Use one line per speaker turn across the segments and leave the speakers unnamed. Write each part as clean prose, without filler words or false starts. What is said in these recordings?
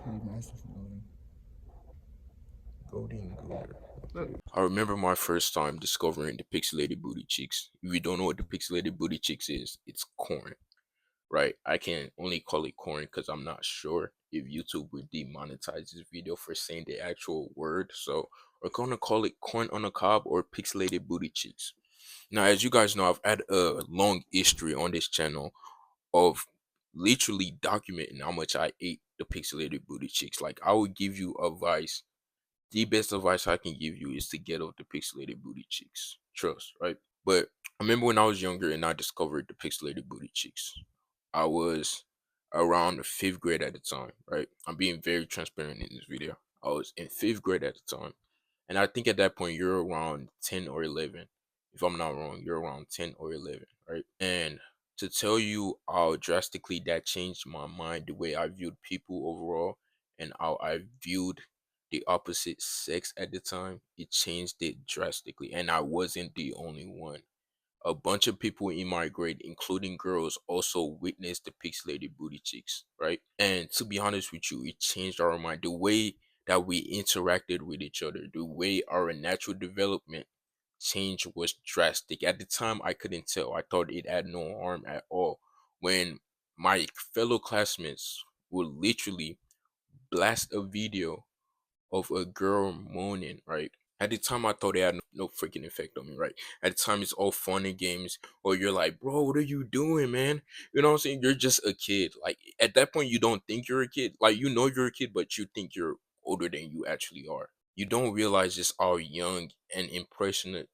pretty massive building.
Golden Gooner. Okay. I remember my first time discovering the pixelated booty cheeks. If you don't know what the pixelated booty cheeks is, it's corn, right? I can only call it corn because I'm not sure if YouTube would demonetize this video for saying the actual word. So we're gonna call it corn on a cob or pixelated booty cheeks. Now, as you guys know, I've had a long history on this channel of literally documenting how much I ate the pixelated booty cheeks. Like I would give you advice. The best advice I can give you is to get off the pixelated booty cheeks. Trust, right? But I remember when I was younger and I discovered the pixelated booty cheeks. I was around the fifth grade at the time, right? I'm being very transparent in this video. I was in fifth grade at the time. And I think at that point you're around 10 or 11. If I'm not wrong, you're around 10 or 11, right? And to tell you how drastically that changed my mind, the way I viewed people overall, and how I viewed the opposite sex at the time, it changed it drastically. And I wasn't the only one. A bunch of people in my grade, including girls, also witnessed the pixelated booty cheeks, right? And to be honest with you, it changed our mind. The way that we interacted with each other, the way our natural development change was drastic. At the time, I couldn't tell. I thought it had no harm at all. When my fellow classmates would literally blast a video of a girl moaning, right? At the time, I thought it had no freaking effect on me, right? At the time, it's all fun and games. Or you're like, bro, what are you doing, man? You know what I'm saying? You're just a kid. Like, at that point, you don't think you're a kid. Like, you know you're a kid, but you think you're older than you actually are. You don't realize just how young and impressionable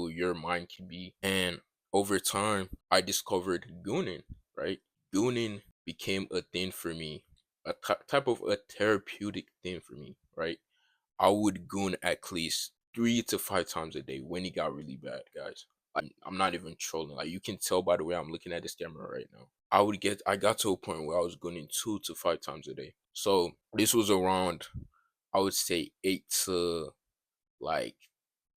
your mind can be. And over time, I discovered gooning, right? Gooning became a thing for me, a type of a therapeutic thing for me, right? I would goon at least 3 to 5 times a day when it got really bad, guys. I'm not even trolling. Like you can tell by the way I'm looking at this camera right now. I got to a point where I was gooning 2 to 5 times a day. So this was around, I would say 8 to like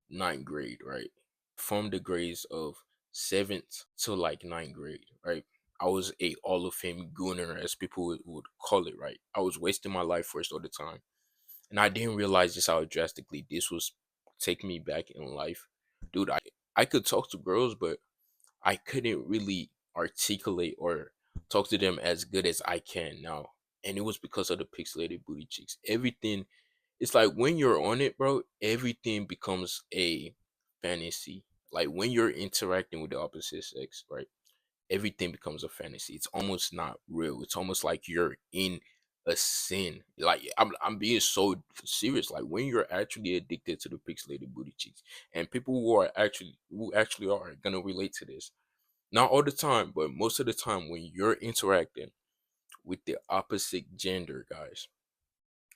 ninth grade, right? From the grades of seventh to like ninth grade, right? I was a Hall of Fame gooner, as people would call it, right? I was wasting my life first all the time. And I didn't realize just how drastically this was taking me back in life. Dude, I could talk to girls, but I couldn't really articulate or talk to them as good as I can now. And it was because of the pixelated booty cheeks. Everything, it's like when you're on it, bro, everything becomes a fantasy. Like when you're interacting with the opposite sex, right? Everything becomes a fantasy. It's almost not real. It's almost like you're in a sin. Like I'm being so serious. Like when you're actually addicted to the pixelated booty cheeks, and people who actually are gonna relate to this. Not all the time, but most of the time when you're interacting with the opposite gender, guys.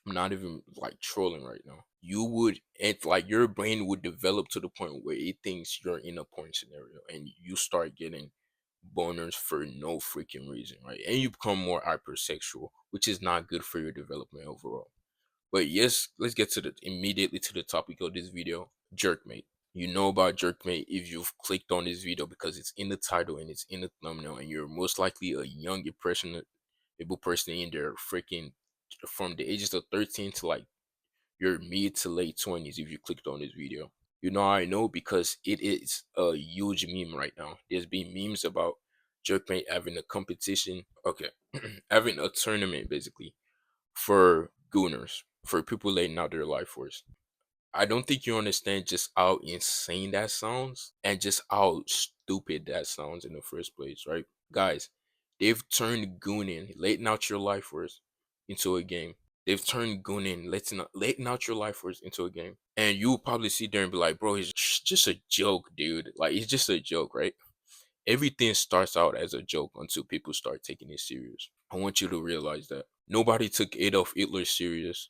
I'm not even like trolling right now. You would, and like your brain would develop to the point where it thinks you're in a porn scenario, and you start getting boners for no freaking reason, right? And you become more hypersexual, which is not good for your development overall. But yes, let's get to the immediately to the topic of this video, jerkmate. You know about jerkmate if you've clicked on this video because it's in the title and it's in the thumbnail, and you're most likely a young impressionable person in there freaking from the ages of 13 to like your mid to late 20s if you clicked on this video. You know how I know? Because it is a huge meme right now. There's been memes about Jerkmate having a competition. Okay. Having a tournament basically for gooners, for people letting out their life force. I don't think you understand just how insane that sounds and just how stupid that sounds in the first place, right? Guys, they've turned gooning, letting out your life force into a game. They've turned gooning, letting out your life force into a game. And you'll probably sit there and be like, bro, it's just a joke, dude. Like, it's just a joke, right? Everything starts out as a joke until people start taking it serious. I want you to realize that. Nobody took Adolf Hitler serious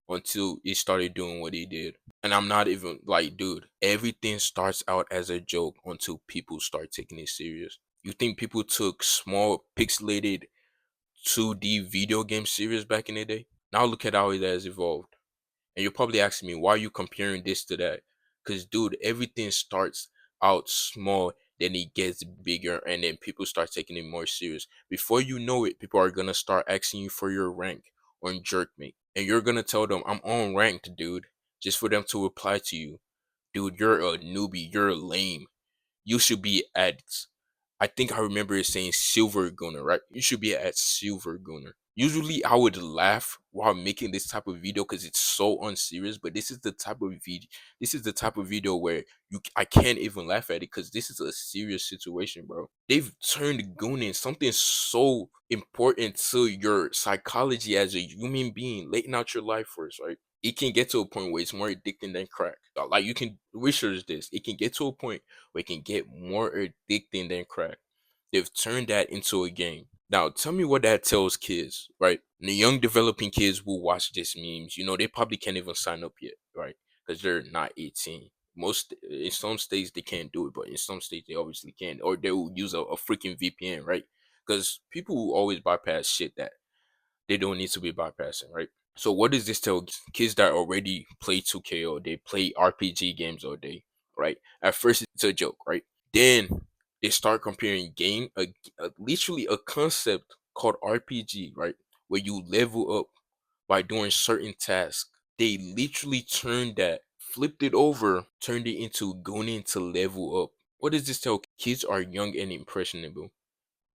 until he started doing what he did. And I'm not even like, dude, everything starts out as a joke until people start taking it serious. You think people took small pixelated 2D video games serious back in the day? Now look at how it has evolved. And you're probably asking me, why are you comparing this to that? Because, dude, everything starts out small, then it gets bigger, and then people start taking it more serious. Before you know it, people are going to start asking you for your rank on Jerkmate, and you're gonna tell them I'm on ranked, dude, just for them to reply to you, dude, you're a newbie, you're lame. You should be at, I think I remember it saying Silver Gunner, right? You should be at Silver Gunner. Usually I would laugh while making this type of video because it's so unserious, but this is the type of video, where I can't even laugh at it because this is a serious situation, bro. They've turned gooning something so important to your psychology as a human being, laying out your life first, right? It can get to a point where it's more addicting than crack. Like, you can research this. It can get to a point where it can get more addicting than crack. They've turned that into a game. Now, tell me what that tells kids, right? The young developing kids will watch these memes. They probably can't even sign up yet, right? Because they're not 18. Most In some states they can't do it, but in some states they obviously can, or they will use a freaking VPN, right? Because people will always bypass shit that they don't need to be bypassing, right? So what does this tell kids that already play 2K all day, play RPG games all day, right? At first it's a joke, right? Then they start comparing literally a concept called RPG, right? Where you level up by doing certain tasks. They literally flipped it over, turned it into going to level up. What does this tell? Kids are young and impressionable.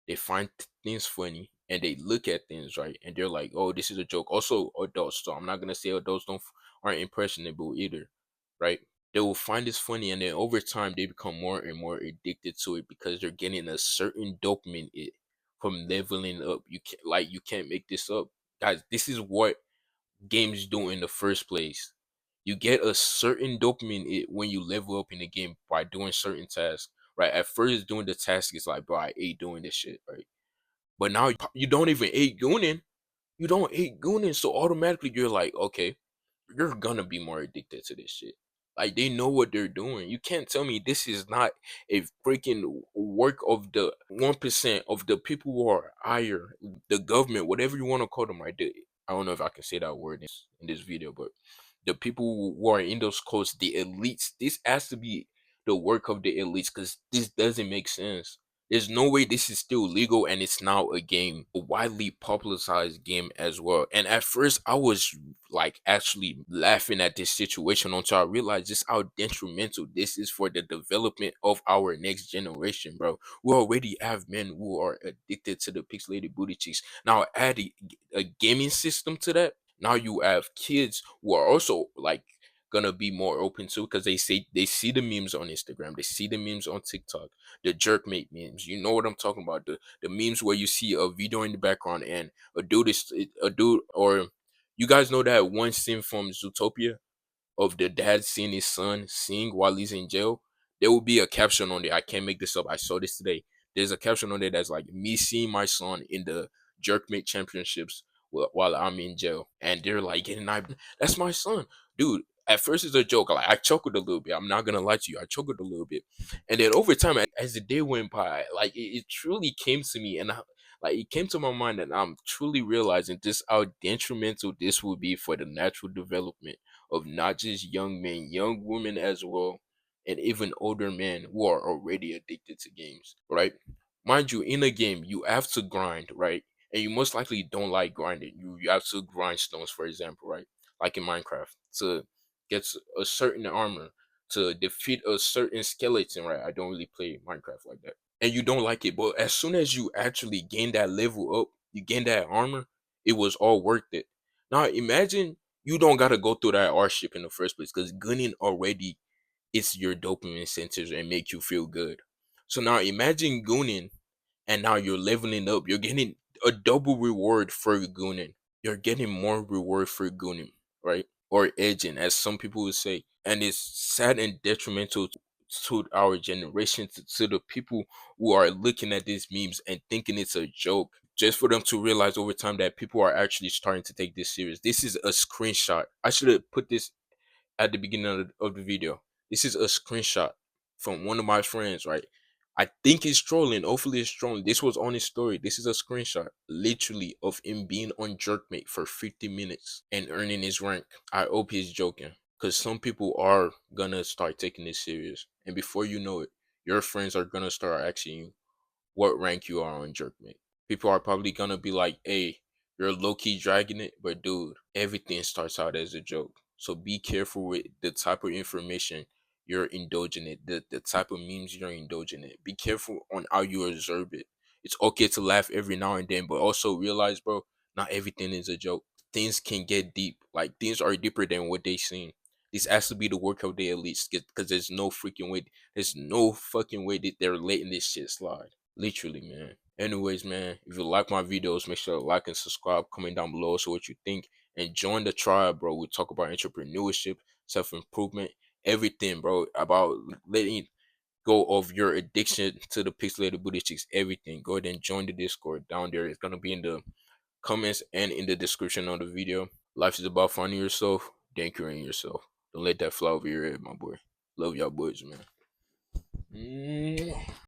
They find things funny and they look at things, right, and they're like, oh, this is a joke. Also adults, so I'm not gonna say adults aren't impressionable either, right? They will find this funny, and then over time they become more and more addicted to it because they're getting a certain dopamine from leveling up. You can't make this up, guys. This is what games do in the first place. You get a certain dopamine when you level up in the game by doing certain tasks, right? At first, doing the task is like, bro, I hate doing this shit, right? But now you don't even hate gooning. You don't hate gooning, so automatically you're like, okay, you're gonna be more addicted to this shit. Like, they know what they're doing. You can't tell me this is not a freaking work of the 1% of the people who are higher, the government, whatever you want to call them. Right? I don't know if I can say that word in this video, but the people who are in those codes, the elites. This has to be the work of the elites because this doesn't make sense. There's no way this is still legal and it's now a game, a widely publicized game as well. And at first, I was like actually laughing at this situation until I realized just how detrimental this is for the development of our next generation, bro. We already have men who are addicted to the pixelated booty cheeks. Now add a gaming system to that. Now you have kids who are also like gonna be more open to because they see the memes on Instagram, they see the memes on TikTok, the jerkmate memes. You know what I'm talking about? The memes where you see a video in the background and a dude, or you guys know that one scene from Zootopia of the dad seeing his son sing while he's in jail. There will be a caption on there. I can't make this up. I saw this today. There's a caption on there that's like me seeing my son in the jerkmate championships while I'm in jail, and they're like getting that's my son, dude. At first it's a joke. Like, I chuckled a little bit. I'm not gonna lie to you. I chuckled a little bit, and then over time, as the day went by, like it truly came to me, and like it came to my mind, and I'm truly realizing just how detrimental this will be for the natural development of not just young men, young women as well, and even older men who are already addicted to games, right? Mind you, in a game, you have to grind, right? And you most likely don't like grinding. You have to grind stones, for example, right? Like in Minecraft, to get a certain armor, to defeat a certain skeleton, right? I don't really play Minecraft like that. And you don't like it, but as soon as you actually gain that level up, you gain that armor, it was all worth it. Now imagine you don't gotta go through that hardship in the first place because gunning already it's your dopamine centers and make you feel good. So now imagine gooning and now you're leveling up. You're getting a double reward for gooning. You're getting more reward for gooning, right? Or edging, as some people would say. And it's sad and detrimental to our generation, to the people who are looking at these memes and thinking it's a joke. Just for them to realize over time that people are actually starting to take this serious. This is a screenshot. I should have put this at the beginning of the video. This is a screenshot from one of my friends, right? I think he's trolling. Hopefully, it's trolling. This was on his story. This is a screenshot, literally, of him being on Jerkmate for 50 minutes and earning his rank. I hope he's joking, because some people are gonna start taking this serious, and before you know it, your friends are gonna start asking you what rank you are on Jerkmate. People are probably gonna be like, "Hey, you're low key dragging it, but dude, everything starts out as a joke. So be careful with the type of information you're indulging in, the type of memes you're indulging in. Be careful on how you observe it. It's okay to laugh every now and then, but also realize, bro, not everything is a joke. Things can get deep. Like things are deeper than what they seem. This has to be the work of the elites, because there's no freaking way. There's no fucking way that they're letting this shit slide. Literally, man. Anyways, man, if you like my videos, make sure to like and subscribe. Comment down below so what you think. And join the tribe, bro. We talk about entrepreneurship, self-improvement, everything, bro. About letting go of your addiction to the pixelated booty chicks, everything. Go ahead and join the Discord down there. It's gonna be in the comments and in the description of the video. Life is about finding yourself, anchoring yourself. Don't let that fly over your head, my boy. Love y'all boys, man.